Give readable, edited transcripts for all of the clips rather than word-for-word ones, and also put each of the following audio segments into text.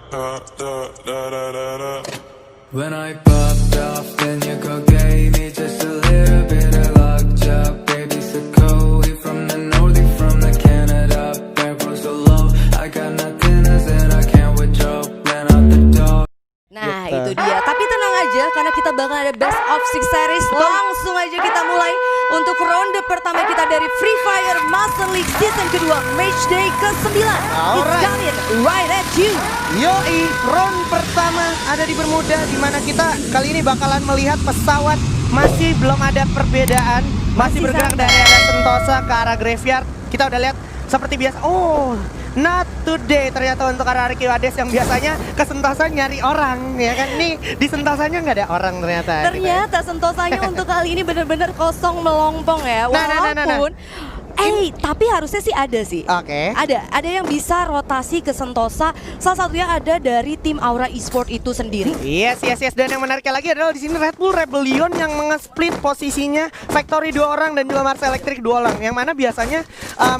When I popped off, then your girl gave me just a little bit of lockjaw. Baby said go, he from the north, he from the Canada. Back was so low, I got nothing to say, I can't withdraw. Ran out the door. Nah itu dia, tapi tenang aja karena kita bakal ada best of six series. Langsung aja kita mulai untuk ronde pertama kita dari Free Fire Master League season kedua matchday ke-9. It's coming right at you. Yoi, round pertama ada di Bermuda, di mana kita kali ini bakalan melihat pesawat masih belum ada perbedaan, masih bergerak santai. dari arah Sentosa ke arah Graveyard. Kita udah lihat seperti biasa. Oh, not today ternyata untuk arah Ricky Wades yang biasanya ke Sentosa nyari orang, ya kan? Nih di Sentosanya nggak ada orang ternyata. Ternyata Sentosanya untuk kali ini benar-benar kosong melompong ya. Walaupun tapi harusnya sih ada sih. Oke. Ada yang bisa rotasi ke Sentosa. Salah satunya ada dari tim Aura Esport itu sendiri. Yes. Dan yang menariknya lagi adalah di sini Red Bull Rebellion yang menge-split posisinya Factory 2 orang dan juga Mars Electric 2 orang. Yang mana biasanya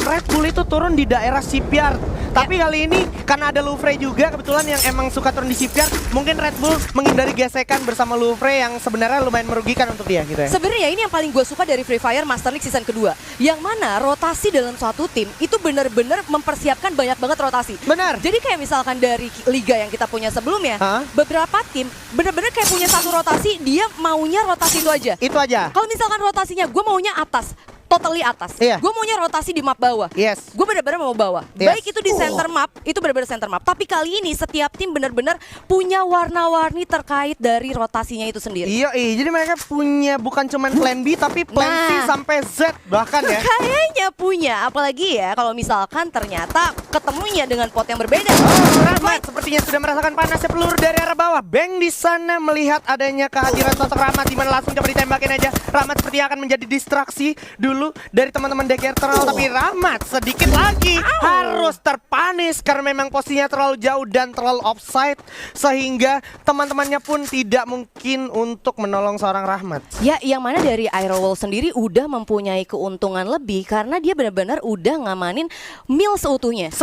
Red Bull itu turun di daerah shipyard. Tapi kali ini karena ada Louvre juga kebetulan yang emang suka turun di shipyard, mungkin Red Bull menghindari gesekan bersama Louvre yang sebenarnya lumayan merugikan untuk dia gitu ya. Sebenarnya ini yang paling gue suka dari Free Fire Master League season kedua, yang mana rotasi dalam suatu tim itu benar-benar mempersiapkan banyak banget rotasi. Benar. Jadi kayak misalkan dari liga yang kita punya sebelumnya, beberapa tim benar-benar kayak punya satu rotasi, dia maunya rotasi itu aja. Itu aja. Kalau misalkan rotasinya gue maunya atas, totally atas. Iya. Gue maunya rotasi di map bawah. Yes. Gue benar-benar mau bawah. Yes. Baik itu di center map, itu benar-benar center map. Tapi kali ini setiap tim benar-benar punya warna-warni terkait dari rotasinya itu sendiri. Iya, jadi mereka punya bukan cuman plan B tapi plan C sampai Z bahkan ya. Kayaknya punya, apalagi ya kalau misalkan ternyata ketemunya dengan pot yang berbeda. Rahmat sepertinya sudah merasakan panasnya peluru dari arah bawah. Bang di sana melihat adanya kehadiran sosok Rahmat, di mana langsung coba ditembakin aja. Rahmat sepertinya akan menjadi distraksi dulu dari teman-teman DG Eternal, tapi Rahmat sedikit lagi harus terpanis karena memang posisinya terlalu jauh dan terlalu offside, sehingga teman-temannya pun tidak mungkin untuk menolong seorang Rahmat. Ya, yang mana dari Aerowall sendiri udah mempunyai keuntungan lebih karena dia benar-benar udah ngamanin mill seutuhnya.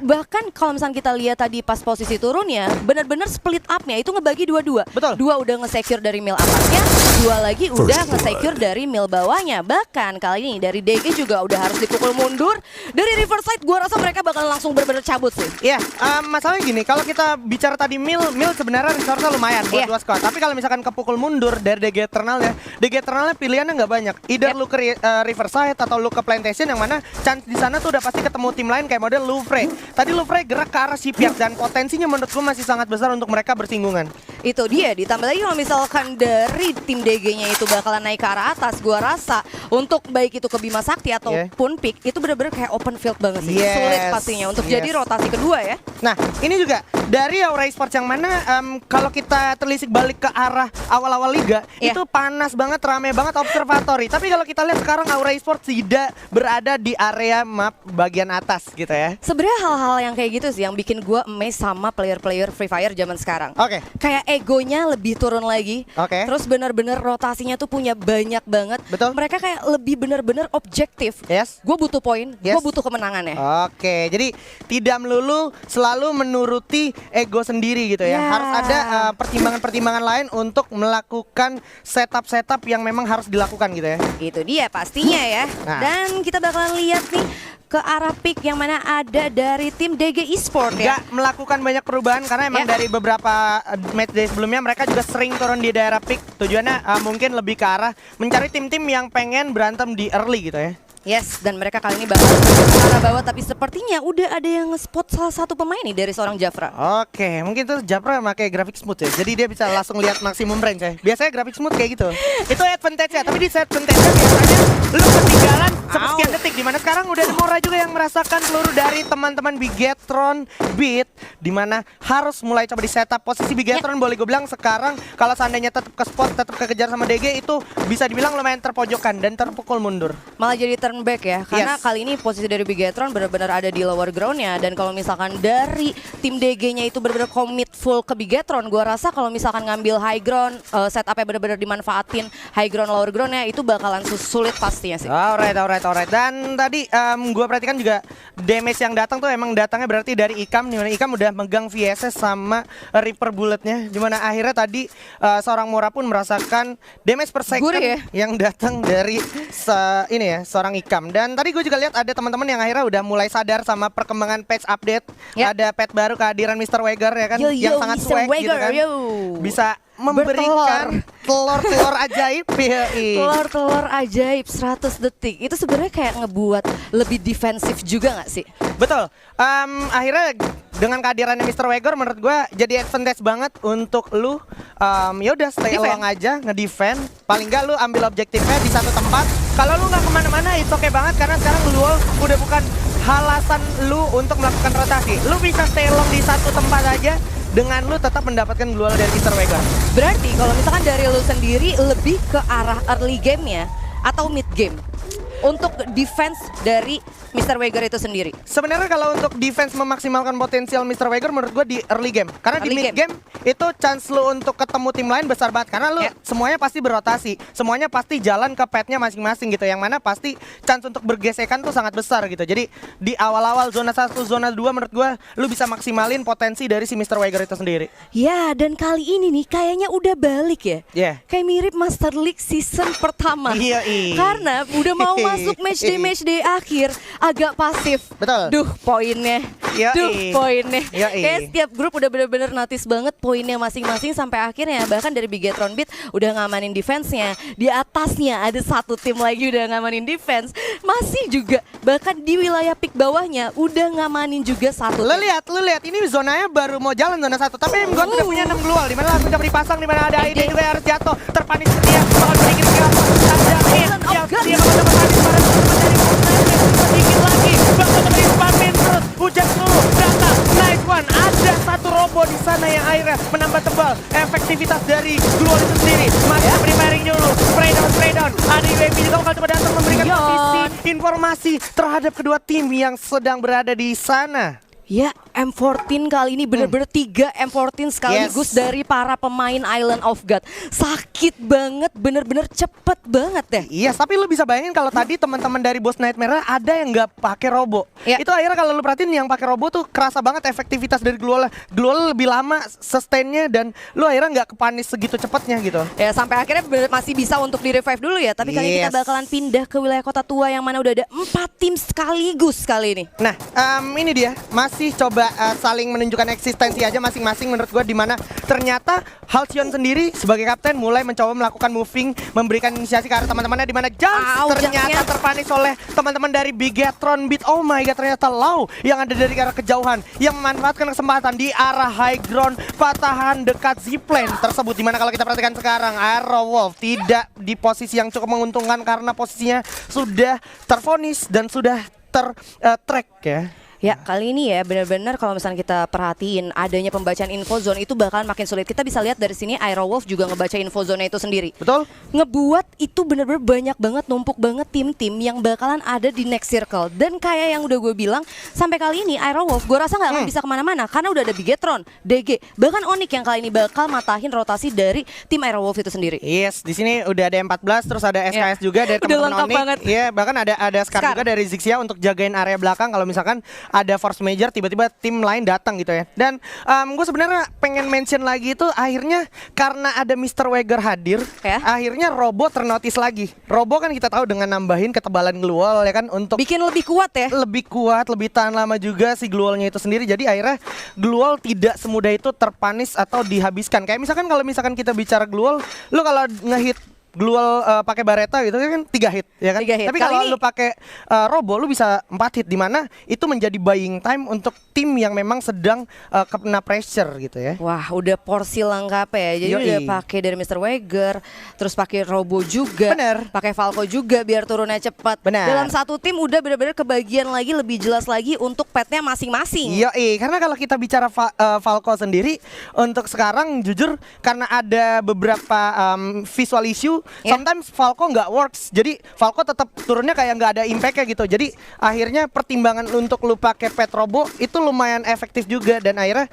Bahkan kalau misalnya kita lihat tadi pas posisi turunnya, benar-benar split up-nya itu ngebagi dua-dua. Betul. Dua udah nge-secure dari mill atasnya, dua lagi udah nge-secure dari mill bawahnya. Bahkan kali ini dari DG juga udah harus dipukul mundur. Dari Riverside gua rasa mereka bakal langsung benar-benar cabut sih. Iya, masalahnya gini, kalau kita bicara tadi mill sebenarnya resource-nya lumayan buat dua squad. Tapi kalau misalkan kepukul mundur dari DG Eternalnya pilihannya nggak banyak. Either lu ke Riverside atau lu ke Plantation, yang mana chance di sana tuh udah pasti ketemu tim lain kayak model Louvre. Tadi Louvre gerak ke arah shipyard dan potensinya menurut gua masih sangat besar untuk mereka bersinggungan. Itu dia, ditambah lagi kalau misalkan dari tim DG-nya itu bakalan naik ke arah atas, gua rasa untuk baik itu ke Bima Sakti ataupun Peak itu benar-benar kayak open field banget sih. Sulit pastinya untuk jadi rotasi kedua ya. Nah, ini juga dari Aura Esports yang mana kalau kita telisik balik ke arah awal-awal liga itu panas banget, rame banget observatory. Tapi kalau kita lihat sekarang Aura Esports tidak berada di area map bagian atas gitu ya. Sebenarnya hal-hal yang kayak gitu sih yang bikin gue amazed sama player-player Free Fire zaman sekarang. Oke. Kayak egonya lebih turun lagi. Oke. Terus benar-benar rotasinya tuh punya banyak banget. Betul. Mereka kayak lebih benar-benar objektif. Yes. Gue butuh poin, Yes. gue butuh kemenangannya. Oke, jadi tidak melulu selalu menuruti ego sendiri gitu ya. Ya. Harus ada pertimbangan-pertimbangan lain untuk melakukan setup-setup yang memang harus dilakukan gitu ya. Itu dia pastinya ya. Nah. Dan kita bakalan lihat nih ke arah Peak yang mana ada dari tim DG Esport ya. Gak melakukan banyak perubahan karena emang dari beberapa matchday sebelumnya mereka juga sering turun di daerah Peak. Tujuannya mungkin lebih ke arah mencari tim-tim yang pengen berantem di early gitu ya. Yes, dan mereka kali ini bakal ke arah bawah, tapi sepertinya udah ada yang nge-spot salah satu pemain nih dari seorang Jafra. Oke, mungkin tuh Jafra pakai grafik smooth ya. Jadi dia bisa langsung lihat maksimum range ya. Biasanya grafik smooth kayak gitu. Itu advantage ya, tapi di advantage biasanya lu ketinggalan sekian detik. Dimana sekarang udah ada Mora juga yang merasakan peluru dari teman-teman Bigetron Beat, dimana harus mulai coba di setup posisi Bigetron. Boleh gue bilang sekarang kalau seandainya tetap ke spot, tetap kekejar sama DG, itu bisa dibilang lumayan terpojokan dan terpukul mundur. Malah jadi turn turn back ya, karena Yes. kali ini posisi dari Bigetron benar-benar ada di lower groundnya, dan kalau misalkan dari tim DG-nya itu benar-benar commit full ke Bigetron, gua rasa kalau misalkan ngambil high ground, setupnya benar-benar dimanfaatin high ground lower groundnya itu bakalan sulit pastinya sih. Alright. Dan tadi gue perhatikan juga damage yang datang tuh emang datangnya berarti dari Ikam, dimana Ikam udah megang VSS sama Reaper Bulletnya, dimana akhirnya tadi seorang Mora pun merasakan damage per second Gurih ya? yang datang dari seorang Ikam. Dan tadi gue juga lihat ada teman-teman yang akhirnya udah mulai sadar sama perkembangan patch update. Ya. Ada pet baru kehadiran Mr. Weger ya kan, Yo, yang yo, sangat Mr. swag gitu Weger, kan. yo. Bisa memberikan telur-telur ajaib. Telur-telur ajaib 100 detik itu sebenarnya kayak ngebuat lebih defensif juga nggak sih? Betul. Akhirnya dengan kehadirannya Mr. Weger menurut gue jadi advantage banget untuk lu ya udah stay Defend. along aja ngedefend. Paling nggak lu ambil objektifnya di satu tempat. Kalau lu nggak kemana-mana itu oke banget karena sekarang lu udah bukan halasan lu untuk melakukan rotasi. Lu bisa stay along di satu tempat aja dengan lu tetap mendapatkan duel dari Mr. Weger. Berarti kalau misalkan dari lu sendiri lebih ke arah early game ya atau mid game untuk defense dari Mr. Weger itu sendiri. Sebenarnya kalau untuk defense memaksimalkan potensial Mr. Weger menurut gue di early game. Karena di Early mid game itu chance lu untuk ketemu tim lain besar banget. Karena lu Ya. semuanya pasti berotasi. Semuanya pasti jalan ke petnya masing-masing gitu. Yang mana pasti chance untuk bergesekan tuh sangat besar gitu. Jadi di awal-awal zona 1, zona 2 menurut gue lu bisa maksimalin potensi dari si Mr. Weger itu sendiri. Ya, dan kali ini nih kayaknya udah balik ya. Yeah. Kayak mirip Master League season pertama. Iya, Karena udah mau masuk matchday akhir agak pasif. Betul. Duh, poinnya. Yoi. Poinnya. Yoi. Kayak setiap grup udah bener-bener notice banget poinnya masing-masing sampai akhirnya bahkan dari Bigetron Beat udah ngamanin defense-nya. Di atasnya ada satu tim lagi udah ngamanin defense. Masih juga bahkan di wilayah pick bawahnya udah ngamanin juga satu Lu tim. lihat ini zonanya baru mau jalan zona 1 tapi MGOT udah punya 6 glual dimana langsung coba dipasang dimana ada ID juga yang harus jatuh terpanik setia bakal sedikit skill ada Island of yang God. dia bakal dapat panik pada teman-teman dari Fortnite sedikit lagi bakal coba dispamin terus hujan seluruh data nice one ada satu robo di sana yang akhirnya menambah tebal efektivitas dari glual itu sendiri masih preparing dulu spray down ada UAV juga bakal coba datang memberikan Yon. posisi informasi terhadap kedua tim yang sedang berada di sana. Ya, M14 kali ini bener-bener 3 M14 sekaligus Yes. dari para pemain Island of God. Sakit banget, bener-bener cepet banget deh. Iya, tapi lu bisa bayangin kalau tadi teman-teman dari Boss Nightmare ada yang nggak pakai robo. Ya. Itu akhirnya kalau lu perhatiin yang pakai robo tuh kerasa banget efektivitas dari Glual. Glual lebih lama sustainnya dan lu akhirnya nggak kepanis segitu cepatnya gitu. Ya sampai akhirnya masih bisa untuk di revive dulu ya. Tapi kali ini kita Yes. bakalan pindah ke wilayah kota tua yang mana udah ada 4 tim sekaligus kali ini. Nah, ini dia masih coba saling menunjukkan eksistensi aja masing-masing menurut gue, dimana ternyata Halcyon sendiri sebagai kapten mulai mencoba melakukan moving, memberikan inisiasi ke arah teman-temannya, dimana Jumps Au, ternyata Jumps-nya. terpanis oleh teman-teman dari Bigetron Beat. Oh my god, ternyata Lau yang ada dari arah kejauhan yang memanfaatkan kesempatan di arah high ground patahan dekat zipline tersebut, dimana kalau kita perhatikan sekarang Aerowolf tidak di posisi yang cukup menguntungkan karena posisinya sudah terfonis dan sudah track ya. Ya kali ini ya benar-benar kalau misalnya kita perhatiin adanya pembacaan info zone itu bakalan makin sulit. Kita bisa lihat dari sini Aerowolf juga ngebaca info zone itu sendiri. Betul? Ngebuat itu bener-bener banyak banget, numpuk banget tim-tim yang bakalan ada di next circle. Dan kayak yang udah gue bilang, sampai kali ini Aerowolf gue rasa gak akan bisa kemana-mana karena udah ada Bigetron, DG, bahkan Onyx yang kali ini bakal matahin rotasi dari tim Aerowolf itu sendiri. Yes, di sini udah ada 14, terus ada SKS juga dari Udah teman-teman lengkap Onyx. banget. Iya, bahkan ada Scar Scar. juga dari Zixia untuk jagain area belakang kalau misalkan ada force major tiba-tiba tim lain datang gitu ya. Dan gue sebenarnya pengen mention lagi itu akhirnya karena ada Mr. Weger hadir, Ya. akhirnya Robo ternotis lagi. Robo kan kita tahu dengan nambahin ketebalan Glual ya kan untuk Bikin lebih kuat ya. lebih kuat, lebih tahan lama juga si Glualnya itu sendiri. Jadi akhirnya Glual tidak semudah itu terpanis atau dihabiskan. Kayak misalkan kalau misalkan kita bicara Glual, lu kalau ngehit Glual pakai Bareta gitu kan 3 hit ya kan. 3 hit. Tapi Kali kalau ini- lu pakai Robo lu bisa 4 hit, di mana itu menjadi buying time untuk tim yang memang sedang kena pressure gitu ya. Wah, udah porsi lengkap ya. Jadi Yoi. udah pakai dari Mr. Weger, terus pakai Robo juga, Bener. pakai Falco juga biar turunnya cepat. Bener. Dalam satu tim udah benar-benar kebagian lagi, lebih jelas lagi untuk petnya masing-masing. Iya, karena kalau kita bicara Falco sendiri untuk sekarang jujur karena ada beberapa visual issue sometimes Falco nggak works. Jadi Falco tetap turunnya kayak nggak ada impact-nya gitu. Jadi akhirnya pertimbangan untuk lu pakai Petrobo itu lumayan efektif juga, dan akhirnya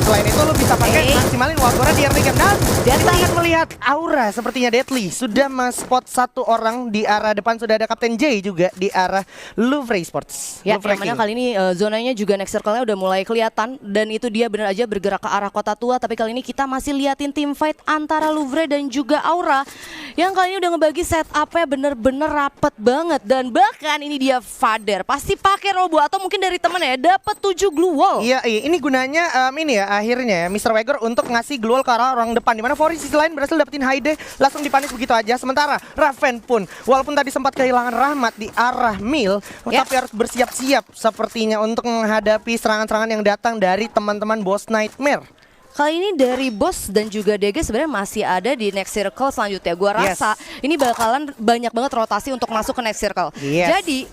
selain itu lu bisa pakai maksimalin Wagora di early game. Dan kita akan melihat Aura sepertinya Deadly sudah spot satu orang di arah depan, sudah ada Kapten J juga di arah Louvre Esports. Ya, Louvre yang mana King. kali ini zonanya juga next circle-nya udah mulai kelihatan, dan itu dia bener aja bergerak ke arah kota tua. Tapi kali ini kita masih liatin team fight antara Louvre dan juga Aura, yang kali ini udah ngebagi setupnya bener-bener rapet banget. Dan bahkan ini dia Vader pasti pakai Robo atau mungkin dari temennya dapat 7 glue wall. Iya, ini gunanya ini ya akhirnya ya Mr. Wager untuk ngasih glue wall ke arah orang depan, dimana Fori sisi lain berhasil dapetin Haide, langsung dipanis begitu aja. Sementara Raven pun walaupun tadi sempat kehilangan Rahmat di arah Mil, tapi harus bersiap-siap sepertinya untuk menghadapi serangan-serangan yang datang dari teman-teman Boss Nightmare. Kali ini dari Boss dan juga DG sebenarnya masih ada di next circle selanjutnya. Gua rasa ini bakalan banyak banget rotasi untuk masuk ke next circle. Jadi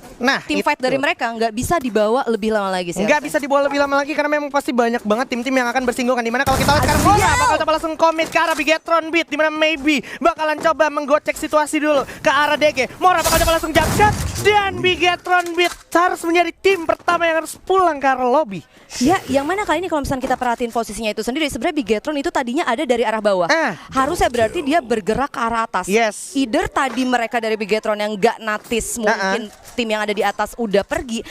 tim fight dari mereka nggak bisa dibawa lebih lama lagi sih. Nggak bisa dibawa lebih lama lagi karena memang pasti banyak banget tim-tim yang akan bersinggungan. Dimana kalau kita lihat sekarang Mora bakal coba langsung komit ke arah Bigetron Beat, dimana maybe bakalan coba menggocek situasi dulu ke arah DG. Mora bakal coba langsung jump shot, dan Bigetron Beat harus menjadi tim pertama yang harus pulang ke arah lobby. Ya, yang mana kali ini kalau misalnya kita perhatiin posisinya itu sendiri, sebenarnya Bigetron itu tadinya ada dari arah bawah. Harusnya berarti dia bergerak ke arah atas. Either tadi mereka dari Bigetron yang gak notice mungkin tim yang ada di atas udah pergi.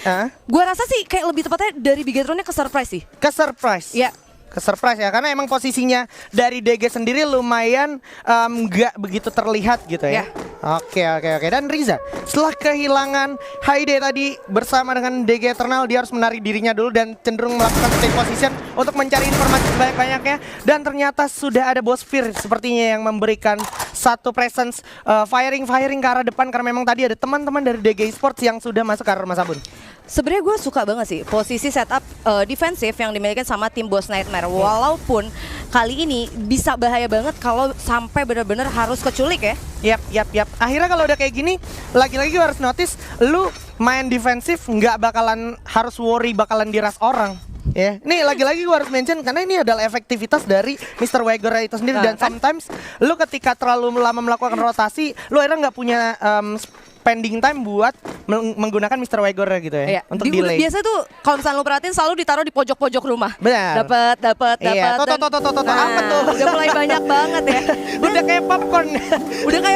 Gua rasa sih kayak lebih tepatnya dari Bigetronnya ke surprise sih. Ke surprise? Ya. Ke surprise ya, karena emang posisinya dari DG sendiri lumayan nggak begitu terlihat gitu ya. Oke. Dan Riza setelah kehilangan Haide tadi bersama dengan DG Eternal, dia harus menarik dirinya dulu dan cenderung melakukan stay position untuk mencari informasi sebanyak-banyaknya. Dan ternyata sudah ada Boss Fear sepertinya yang memberikan satu presence firing ke arah depan, karena memang tadi ada teman-teman dari DG Esports yang sudah masuk ke arah rumah sabun. Sebenarnya gue suka banget sih posisi setup defensif yang dimiliki sama tim Boss Nightmare. Walaupun kali ini bisa bahaya banget kalau sampai benar-benar harus keculik ya. Yap. Akhirnya kalau udah kayak gini, lagi-lagi harus notice, lu main defensif nggak bakalan harus worry bakalan diras orang. Ya, ini lagi-lagi gue harus mention karena ini adalah efektivitas dari Mr. Wager itu sendiri. Dan sometimes lu ketika terlalu lama melakukan rotasi, lu akhirnya nggak punya pending time buat menggunakan Mr. Wager gitu ya, untuk delay. Biasa tuh kalau misalnya lu perhatiin selalu ditaruh di pojok-pojok rumah. Benar. Dapat. Iya. Tuh. Apa tuh? Udah mulai banyak banget ya. Udah kayak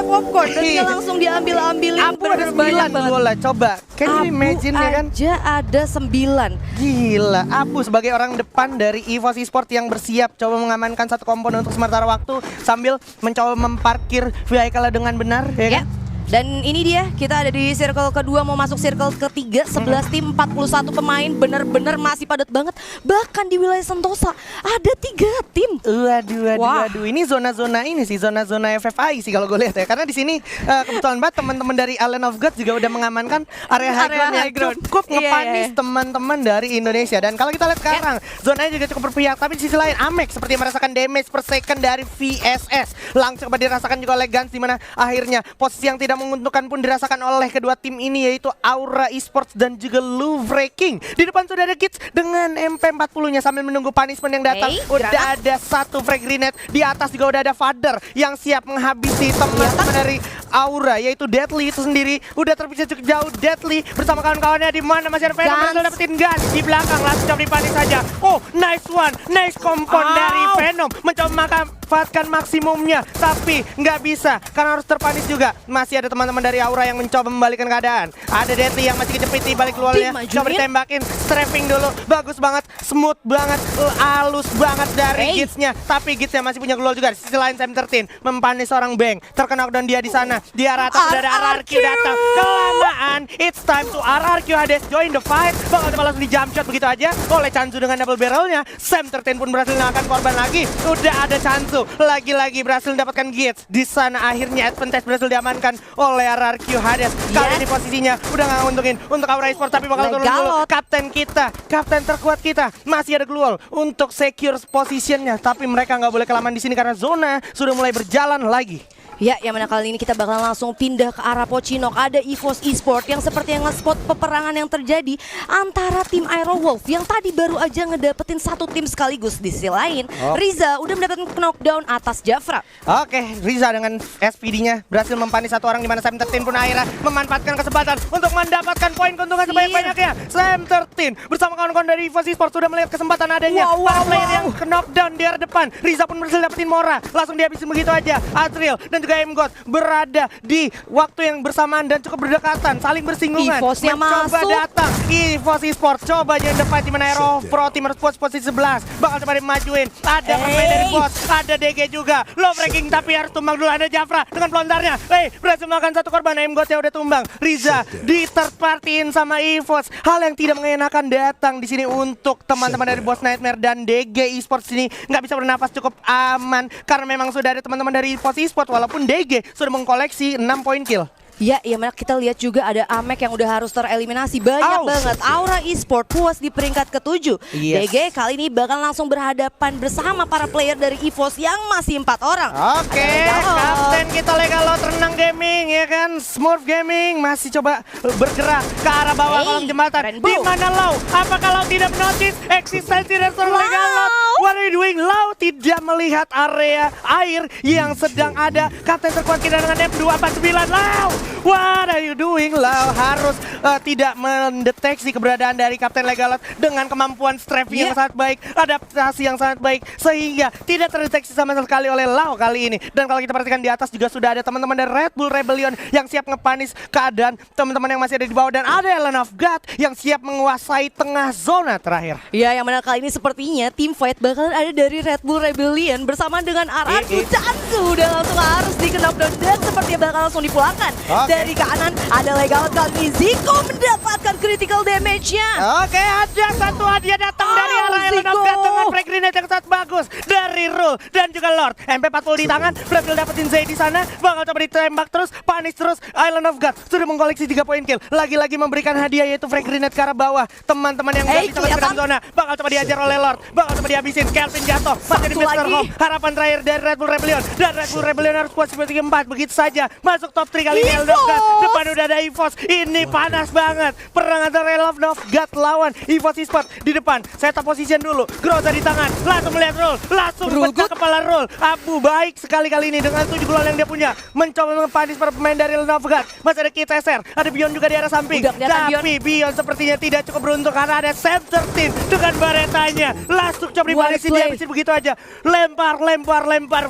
popcorn. Dan dia langsung diambil-ambilin. Aku ada 9 bola, coba. Can you imagine ya kan? Aja ada 9. Gila, Abu sebagai orang depan dari EVOS Esports yang bersiap coba mengamankan satu komponen untuk sementara waktu sambil mencoba memparkir vehicle dengan benar, ya kan? Dan ini dia, kita ada di circle kedua mau masuk circle ketiga, 11 tim, 41 pemain, bener-bener masih padat banget. Bahkan di wilayah Sentosa ada 3 tim. Waduh. Ini zona-zona ini sih, zona-zona FFI sih kalau gue lihat ya. Karena di sini kebetulan banget teman-teman dari Island of God juga udah mengamankan area high ground yang cukup ngepanis teman-teman dari Indonesia. Dan kalau kita lihat sekarang, zonanya juga cukup berpihak. Tapi di sisi lain, Amek seperti merasakan damage per second dari VSS. Langsung dirasakan juga oleh Gans, dimana akhirnya posisi yang tidak menguntungkan pun dirasakan oleh kedua tim ini, yaitu Aura Esports dan juga Louvre King. Di depan sudah ada Kids dengan MP40-nya sambil menunggu punishment yang datang. Udah ada satu frag grenade, di atas juga udah ada Vader yang siap menghabisi teman-teman dari Aura, yaitu Deadly itu sendiri. Udah terpisah cukup jauh Deadly bersama kawan-kawannya, di mana masih ada Venom berhasil dapetin Gun di belakang, langsung coba dipanis saja. Oh, nice one, nice kompon dari Venom mencoba memanfaatkan maksimumnya, tapi nggak bisa karena harus terpanis juga. Masih ada teman-teman dari Aura yang mencoba membalikan keadaan. Ada Deadly yang masih kejepit di balik luarnya, coba ditembakin, strafing dulu, bagus banget, smooth banget, halus banget dari Gitsnya. Tapi Gitsnya masih punya glue juga. Di sisi lain Sam 13 mempanis seorang Bang, terkena dan dia di sana. Di arah atas sudah ada RRQ datang. Kelamaan, it's time to RRQ Hades join the fight. Bakal coba langsung di jump shot begitu aja oleh Chansu dengan double barrelnya. Sam 13 pun berhasil mengalahkan korban lagi. Udah ada Chansu, lagi-lagi berhasil mendapatkan Gits. Di sana akhirnya advantage berhasil diamankan oleh RRQ Hades. Kali ini posisinya udah gak nguntungin untuk Aura Esports, tapi bakal turun dulu. Kapten kita, kapten terkuat kita masih ada glue untuk secure positionnya, tapi mereka nggak boleh kelamaan di sini karena zona sudah mulai berjalan lagi. Ya, yang mana kali ini kita bakal langsung pindah ke arah Pochinok. Ada EVOS Esport yang seperti yang nge-spot peperangan yang terjadi antara tim Aero Wolf yang tadi baru aja ngedapetin satu tim sekaligus. Di sisi lain, Riza udah mendapatkan knockdown atas Jafra. Oke, Riza dengan SPD-nya berhasil mempanis satu orang di mana Sam 13 pun akhirnya memanfaatkan kesempatan untuk mendapatkan poin keuntungan sebanyak-banyaknya. Sam 13 bersama kawan-kawan dari EVOS Esport sudah melihat kesempatan adanya para player yang knockdown di arah depan. Riza pun berhasil dapetin Mora, langsung dihabisin begitu aja. Azriel dan juga M-God berada di waktu yang bersamaan dan cukup berdekatan, saling bersinggungan. EVOS-nya mencoba masuk. datang. EVOS Esport coba join the fight di mana Aero Pro Team harus posisi 11. Bakal coba dimajuin. Ada permain dari bot, ada DG juga. Low breaking tapi harus tumbang dulu. Ada Jafra dengan pelontarnya. Berhasil melakukan satu korban. M-God ya udah tumbang. Riza di third partyin sama EVOS. Hal yang tidak mengenakan datang di sini untuk teman-teman dari Boss Nightmare dan DG Esports ini nggak bisa bernafas cukup aman karena memang sudah ada teman-teman dari EVOS Esport walaupun DG sudah mengkoleksi 6 poin kill. Ya, yang mana kita lihat juga ada Amek yang udah harus tereliminasi. Banyak banget. Aura Esport puas di peringkat ke-7. DG kali ini bakal langsung berhadapan bersama para player dari EVOS yang masih 4 orang. Oke, kapten kita Legalot Renang Gaming ya kan, Smurf Gaming masih coba bergerak ke arah bawah kolom jembatan. Di mana Lau? Apakah Lau tidak menotis eksistensi dari seorang Legalot? What are you doing? Lau tidak melihat area air yang sedang ada. Kapten terkuat kita dengan M249 Lau. What are you doing? Lau harus tidak mendeteksi keberadaan dari Kapten Legalot dengan kemampuan strafing yang sangat baik, adaptasi yang sangat baik, sehingga tidak terdeteksi sama sekali oleh Lau kali ini. Dan kalau kita perhatikan di atas juga sudah ada teman-teman dari Red Bull Rebellion yang siap ngepanis keadaan teman-teman yang masih ada di bawah. Dan ada Ellen of God yang siap menguasai tengah zona terakhir. Ya, yang mana kali ini sepertinya tim fight bakalan ada dari Red Bull Rebellion bersama dengan Aratu Chansu. Udah langsung harus di-knockdown dan sepertinya bakal langsung dipulangkan. Dari kanan ada Legalot kali ini. Ziko mendapatkan critical damage-nya. Oke, ada satu hadiah datang dari arah Ellen of God dengan frag grenade yang sangat bagus dari Rule dan juga Lord. MP40 di tangan, berhasil dapetin Zay di sana, bakal coba ditembak terus, panis terus. Island of God sudah mengkoleksi 3 poin kill. Lagi-lagi memberikan hadiah yaitu frag grenade ke arah bawah. Teman-teman yang gak bisa masuk dalam zona bakal coba diajar oleh Lord, bakal coba dihabisin. Kelvin jatuh, masih di Mr. Home. Harapan terakhir dari Red Bull Rebellion, dan Red Bull Rebellion harus kuat seperti 4. Begitu saja masuk top 3 kali ini. Island of God depan udah ada EVOS. Ini panas banget. Perang antara Island of God lawan EVOS Esport di depan. Setup position dulu. Groza di tangan. Langsung melihat Rule. Langsung pecah kepala Rule. Abu baik sekali kali ini dengan 7 gol yang dia punya. Mencoba mempanis para pemain dari Island of God. Masih ada Kit SR. Ada Bion juga di arah samping. Tapi Bion sepertinya tidak cukup beruntung karena ada Sam 13 dengan baretanya. Langsung coba dipanisin, dihabisin begitu aja. Lempar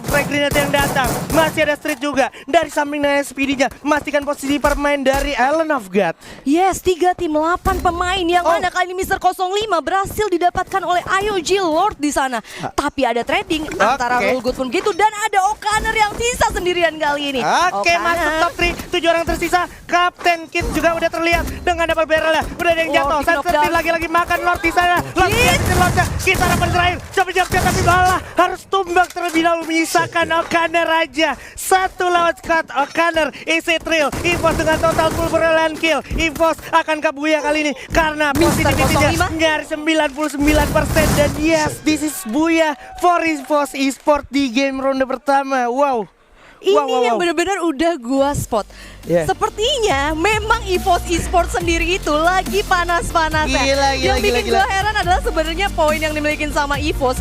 frag grenade yang datang. Masih ada Street juga. Dari samping dengan SPD-nya. Memastikan posisi pemain dari Island of God. Yes, 3 tim 8 pemain yang mana kali ini Mr. 05 berhasil didapatkan oleh IOG Lord di sana. Tapi ada trading antara Rule Good pun gitu dan ada Okaner yang sisa sendirian kali ini. Oke, masuk top 3, 7 orang tersisa. Kapten Kit juga udah terlihat dengan double barrel-nya. Udah ada yang jatuh. Sensitif lagi-lagi makan Lord di sana. Lordnya Kit harapan terakhir. Coba jawabnya tapi malah harus tumbang terlebih dahulu menyisakan Okaner aja. 1 lawan Scott Okaner. Is it real? EVOS dengan total full perolehan kill. EVOS akan kabuya kali ini karena positivity-nya nyaris 99%. Dan yes, this is Buya for EVOS Esport di game ronde pertama. Wow. Ini yang benar-benar udah gua spot. Sepertinya memang EVOS Esport sendiri itu lagi panas-panasnya. Yang bikin gua heran adalah sebenarnya poin yang dimiliki sama EVOS